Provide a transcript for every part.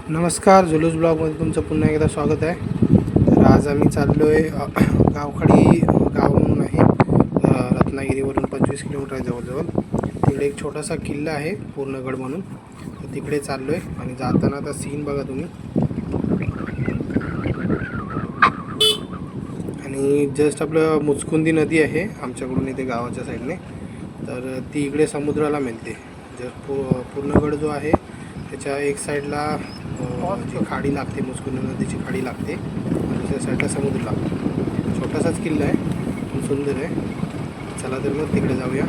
नमस्कार, जुलूस ब्लॉगमध्ये तुमचं पुन्हा एकदा स्वागत आहे. तर आज आम्ही चाललो आहे गावखडी गाव म्हणून आहे, रत्नागिरीवरून 25 किलोमीटर आहे जवळजवळ. तिकडे एक छोटासा किल्ला आहे पूर्णगड म्हणून, तर तिकडे चाललो आहे. आणि जाताना आता सीन बघा तुम्ही. आणि जस्ट आपलं मुचकुंदी नदी आहे आमच्याकडून इथे गावाच्या साईडने, तर ती इकडे समुद्राला मिळते. जर पूर्णगड जो आहे त्याच्या एक साईडला जी खाडी लागते, मुचकुंदी नदीची खाडी लागते, आणि दुसऱ्या साईडला समुद्र लागतो. छोटासाच किल्ला आहे, पण सुंदर आहे. चला तर मग तिकडे जाऊया.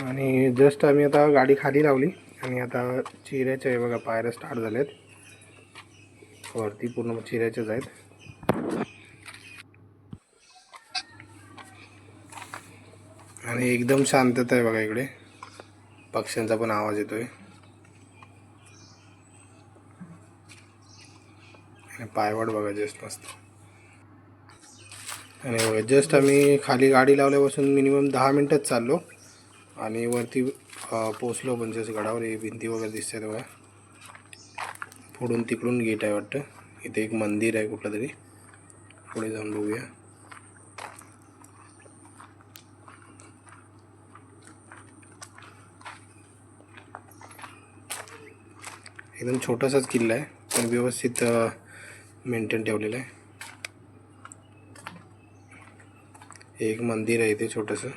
आणि जस्ट आम्ही आता गाडी खाली लावली आणि आता चिऱ्याचे आहे बघा, पायऱ्या स्टार्ट झाल्यात. वरती पूर्ण चिऱ्याच्याच आहेत. आणि एकदम शांतता आहे बघा इकडे. पक्ष्यांचा पण आवाज येतोय. आणि पायवाट बघा जस्ट मस्त. आणि जस्ट आम्ही खाली गाडी लावल्यापासून मिनिमम 10 मिनटच चाललो आणि वरती पोचलो. पंचस गडावर हे भिंती वगैरे दिसते बघा. पुढून तिकडून गेट आहे वाटतं. इथे एक मंदिर आहे कुठलं तरी, पुढे जाऊन बघूया. एकदम छोटासाच किल्ला आहे, पण व्यवस्थित मेंटेन ठेवलेलं आहे. एक मंदिर आहे इथे छोटंसं.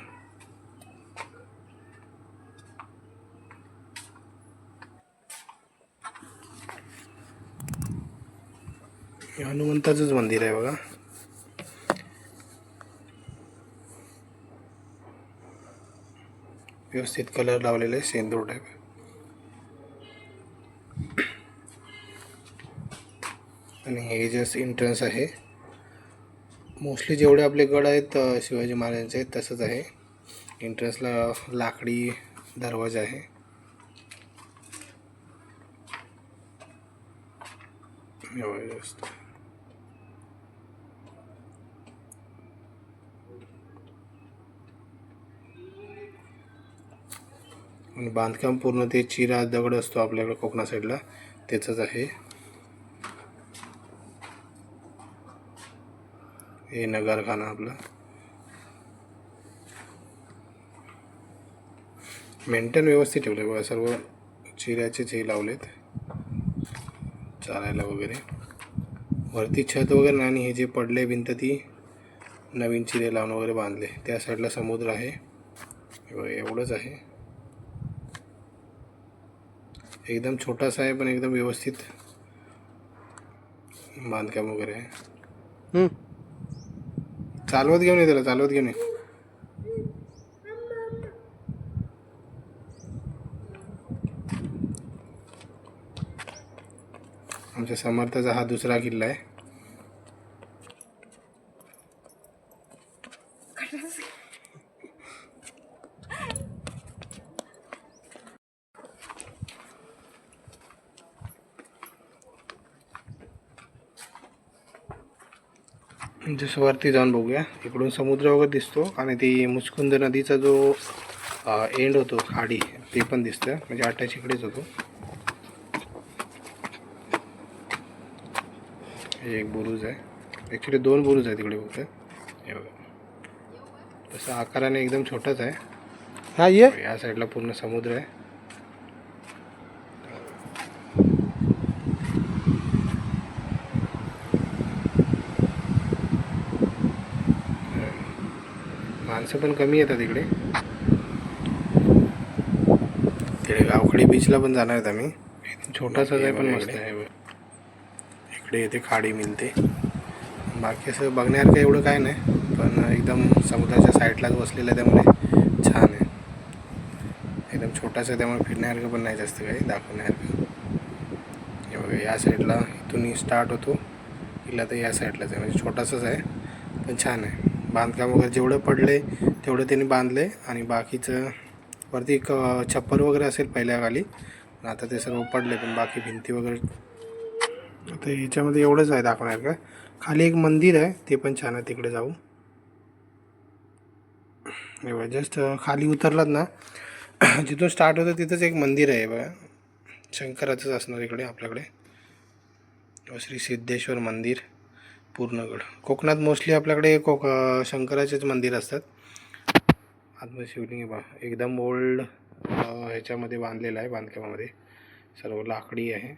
हनुमंताचंच मंदिर आहे बघा. व्यवस्थित कलर लावलेला आहे, सेंदूर टाईप. आणि हे जस्ट एंट्रन्स आहे. मोस्टली जेवढे आपले गड आहेत शिवाजी महाराजांचे आहेत तसंच आहे. एंट्रन्सला लाकडी दरवाजा आहे. आणि बांधकाम पूर्ण ते चिरा दगड असतो आपल्याकडे कोकणा साईडला, त्याचंच आहे. हे नगरखाना आपलं. मेंटेन व्यवस्थित ठेवलं बघा, सर्व चिऱ्याचेच हे लावलेत चालायला वगैरे. वरती छत वगैरे नाही, आणि हे जे पडले भिंत ती नवीन चिरे लावून वगैरे बांधले. त्या साईडला समुद्र आहे, एवढंच आहे. एकदम छोटासा आहे पण एकदम व्यवस्थित बांधकाम वगैरे आहे. चालवत घेऊन ये त्याला, चालवत घेऊन ये. आमच्या समर्थाचा हा दुसरा किल्ला आहे. जसं वरती जाऊन बघूया, इकडून समुद्र वगैरे दिसतो आणि ती मुचकुंद नदीचा जो एंड होतो खाडी ते पण दिसतं, म्हणजे अटॅच इकडेच होतो. हे एक बुरुज आहे, ॲक्च्युली 2 बुरुज आहे तिकडे फक्त. हे बघा, तसं आकाराने एकदम छोटाच आहे. हा ये, या साईडला पूर्ण समुद्र आहे. माणसं पण कमी येतात इकडे. तिकडे गावखडी बीचला पण जाणार आहेत आम्ही. छोटासाच आहे पण मस्त आहे. इकडे येते खाडी मिळते. बाकी असं बघण्यासारखं एवढं काय नाही, पण एकदम समुद्राच्या साईडलाच बसलेलं आहे त्यामुळे छान आहे. एकदम छोटासा आहे त्यामुळे फिरण्यासारखं पण नाही जास्त काही दाखवण्यासारखं. हे बघा, या साईडला इथून स्टार्ट होतो किल्ला, तर या साईडलाच आहे, म्हणजे छोटासाच आहे पण छान आहे. बांधकाम वगैरे जेवढं पडले तेवढं त्यांनी बांधले, आणि बाकीचं वरती एक छप्पर वगैरे असेल पहिल्या खाली, आता ते सर्व पडले, पण बाकी भिंती वगैरे. आता याच्यामध्ये एवढंच आहे दाखवण्यासारखं. खाली एक मंदिर आहे, ते पण छान आहे, तिकडे जाऊ. बघा, जस्ट खाली उतरलात ना, जिथून स्टार्ट होतं तिथंच एक मंदिर आहे बघा, शंकराचंच असणार इकडे आपल्याकडे. श्री सिद्धेश्वर मंदिर, पूर्णगड. कोकणात मोस्टली आपल्याकडे शंकराचेच मंदिर असतात. आतमध्ये शिवलिंग बघा, एकदम ओल्ड ह्याच्यामध्ये बांधलेलं आहे, बांधकामामध्ये सर्व लाकडी आहे.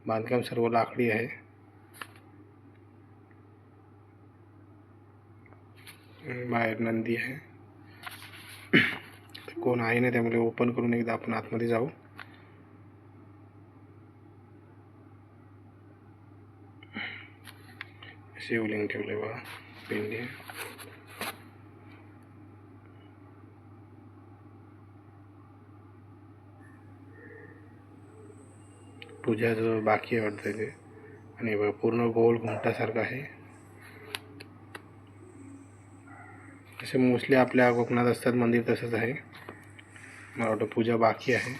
बांधकाम सर्व लाकडी आहे. बाहेर नंदी आहे. कोण आहे ना, त्यामुळे ओपन करून एकदा आपण आतमध्ये जाऊ. शिवलिंग ठेवले बघा, पिंडी. पूजा जो बाकी आहे वाटतं ते, आणि बघा पूर्ण गोल घुमटासारखं आहे. असे मोस्टली आपल्या कोकणात असतात मंदिर, तसंच आहे. मला वाटतं पूजा बाकी आहे.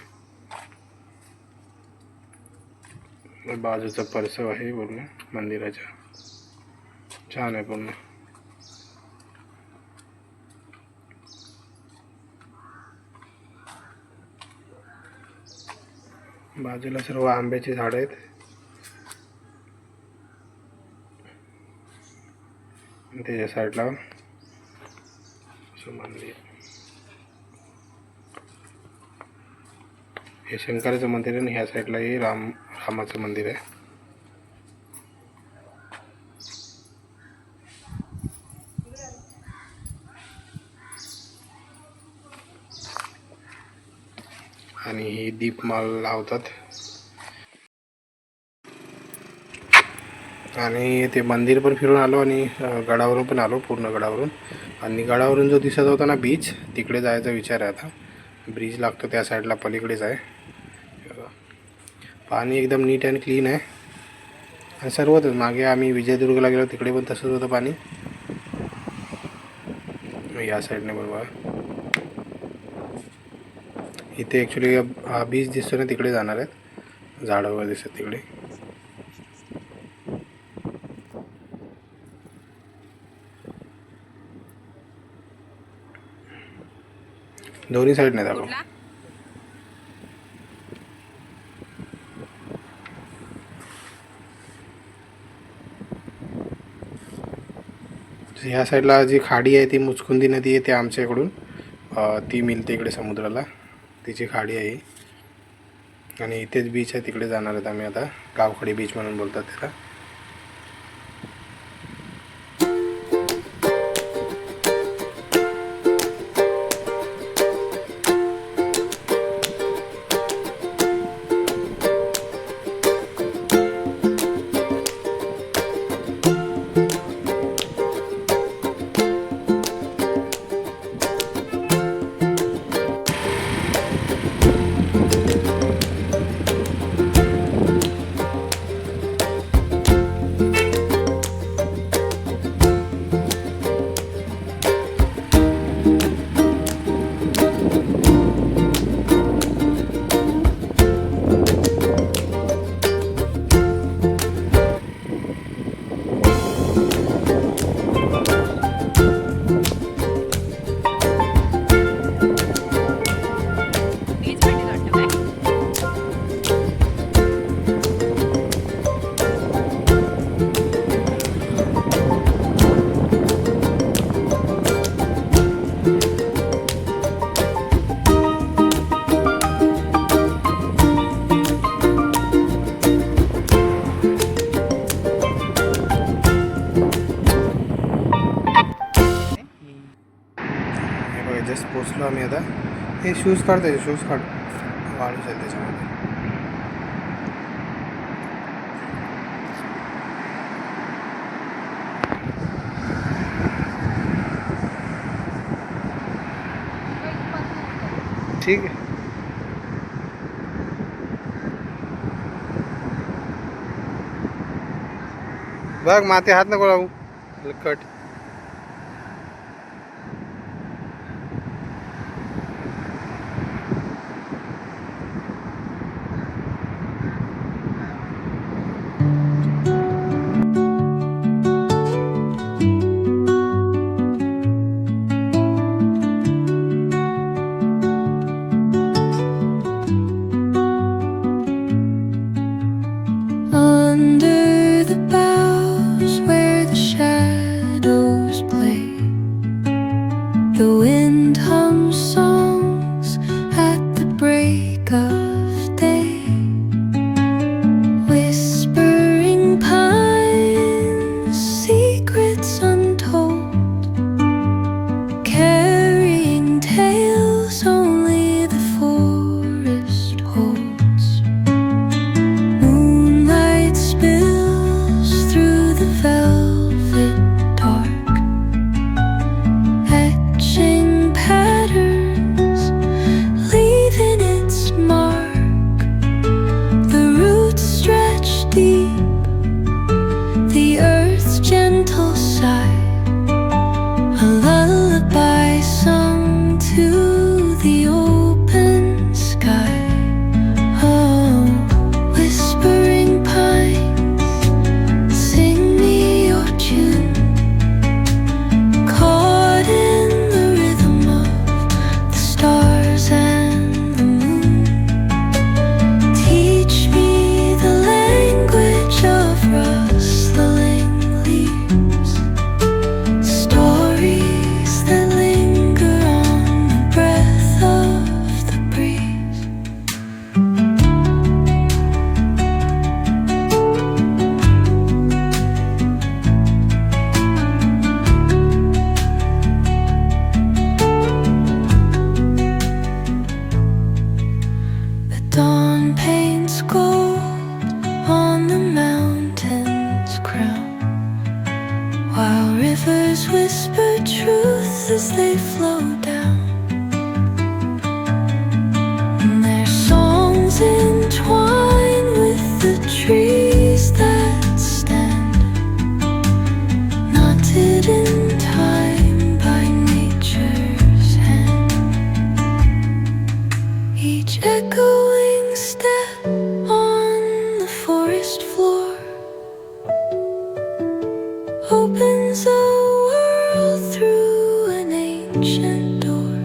बाजूचा परसव आहे पूर्ण मंदिराच्या, छान आहे पूर्ण. बाजूला सर्व आंब्याची झाडं आहेत. त्याच्या साईडला मंदिर. हे शंकराचं मंदिर आहे, आणि ह्या साईडला हे रामाचं मंदिर आहे. आणि ही दीपमाल लावतात. आणि ते मंदिर पण फिरून आलो, आणि गडावरून पण आलो, पूर्ण गडावरून. आणि गडावरून जो दिसत होता ना बीच, तिकडे जायचा विचार आहे आता. ब्रिज लागतो त्या साईडला, पलीकडेच आहे. पाणी एकदम नीट अँड क्लीन आहे, आणि सर्वच. मागे आम्ही विजयदुर्गला गेलो, तिकडे पण तसंच होतं पाणी. या साईडने बरोबर इथे ॲक्च्युली बीच दिसतो ना, तिकडे जाणार आहेत. झाडं वगैरे दिसतात तिकडे. दोन्ही साईडने दाखव. कुठला? ह्या साईडला जी खाडी आहे ती मुचकुंदी नदी आहे, ते आमच्या इकडून ती मिळते इकडे समुद्राला, तिची खाडी आहे. आणि इथेच बीच आहे, तिकडे जाणार आहेत आम्ही आता. गावखडी बीच म्हणून बोलतात त्याला. बीच मध्ये वाटतं काय? हे बघा, जस्ट पोचलो आम्ही आता. हे शूज काढ, त्याचे शूज काढ, वाळू जाईल त्याच्यामध्ये. ठीक आहे. बघ माते हात नको लावू, cut. Under the boughs where the shadows play, the wind hums songs at the break of day. Whispering pines, secrets untold, carrying tales only the forest holds. Moonlight spills through the velvet dark, etching patterns, leaving its mark. The roots stretch deep, the earth's gentle sigh, a lullaby sung to the open sky. Oh, whispering pines, sing me your tune, caught in the rhythm of the stars and the moon. Teach me the language of rustling leaves, stories that linger on the breath of the breeze. The dawn paints gold on the mountain's crown, while rivers whisper truth as they flow down. And their songs entwine with the trees that stand, knotted in time by nature's hand. Each echoing step on the forest floor opens a world through an ancient door.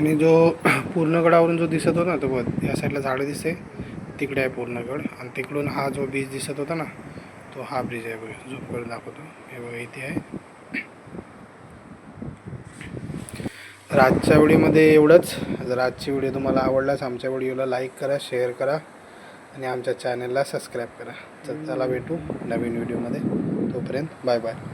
आणि जो पूर्णगडावरून जो दिसत होता ना तो बघ या साईडला झाडं दिसते, तिकडे आहे पूर्णगड. आणि तिकडून हा जो ब्रिज दिसत होता ना तो हा ब्रिज आहे बघा, झूम करून दाखवतो. हे बघा इथे आहे. तर आजच्या व्हिडिओमध्ये एवढंच. जर आजची व्हिडिओ तुम्हाला आवडल्यास आमच्या व्हिडिओला लाईक करा, शेअर करा आणि आमच्या चॅनलला सबस्क्राईब करा. तर चला भेटू नवीन व्हिडिओमध्ये. तोपर्यंत बाय बाय.